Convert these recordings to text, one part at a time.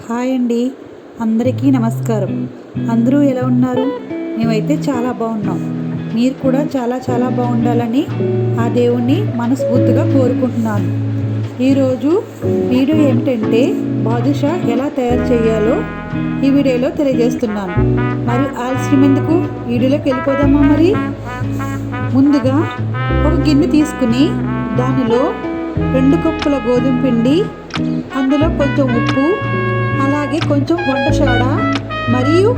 Hi అండి, అందరికీ నమస్కారం. అందరూ ఎలా ఉన్నారు? మేమైతే చాలా బాగున్నాం. మీరు కూడా చాలా చాలా బాగుండాలని ఆ దేవుణ్ణి మనస్ఫూర్తిగా కోరుకుంటున్నాను. ఈరోజు వీడియో ఏమిటంటే బాదుషా ఎలా తయారు చేయాలో ఈ వీడియోలో తెలియజేస్తున్నాను. మరి ఆలస్యం ఎందుకు, వీడియోలోకి వెళ్ళిపోదామా? మరి ముందుగా ఒక గిన్నె తీసుకుని దానిలో 2 కప్పుల గోధుమ పిండి, అందులో కొంచెం ఉప్పు, అలాగే కొంచెం వంట సోడా మరియు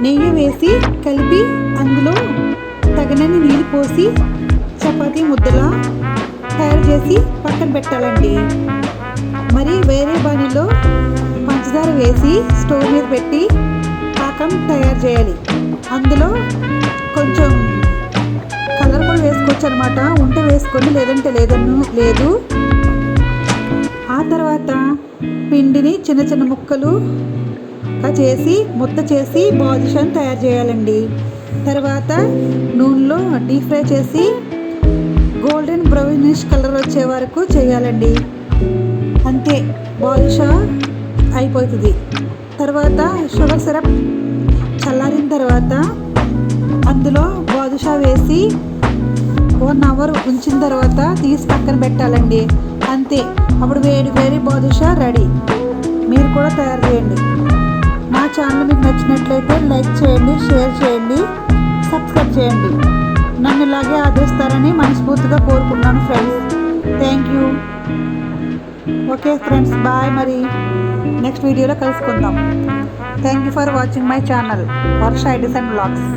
నెయ్యి వేసి కలిపి అందులో తగినన్ని నీళ్ళు పోసి చపాతీ ముద్దలా తయారు చేసి పక్కన పెట్టాలండి. మరి వేరే బాణీలో పంచదార వేసి స్టవ్ మీద పెట్టి పాకం తయారు చేయాలి. అందులో కొంచెం కలర్ కూడా వేసుకోవచ్చు అనమాట. ఉంటే వేసుకొని, లేదంటే లేదు. ఆ తర్వాత పిండిని చిన్న చిన్న ముక్కలుగా చేసి ముద్ద చేసి బాదుషాని తయారు చేయాలండి. తర్వాత నూనెలో డీప్ ఫ్రై చేసి గోల్డెన్ బ్రౌనిష్ కలర్ వచ్చే వరకు చేయాలండి. అంతే, బాదుషా అయిపోతుంది. తర్వాత షుగర్ సిరప్ చల్లారిన తర్వాత అందులో బాదుషా వేసి 1 అవర్ ఉంచిన తర్వాత తీసి పక్కన పెట్టాలండి. అంతే, అప్పుడు వేడి బాదుషా రెడీ. మీరు కూడా తయారు చేయండి. నా ఛానల్ మీకు నచ్చినట్లయితే లైక్ చేయండి, షేర్ చేయండి, సబ్స్క్రైబ్ చేయండి. నన్ను ఇలాగే ఆదరిస్తారని మనస్ఫూర్తిగా కోరుకుంటున్నాను friends. Thank you. Okay friends, bye. మరి నెక్స్ట్ వీడియోలో కలుసుకుందాం. Thank you for watching my channel Varsha ideas and vlogs.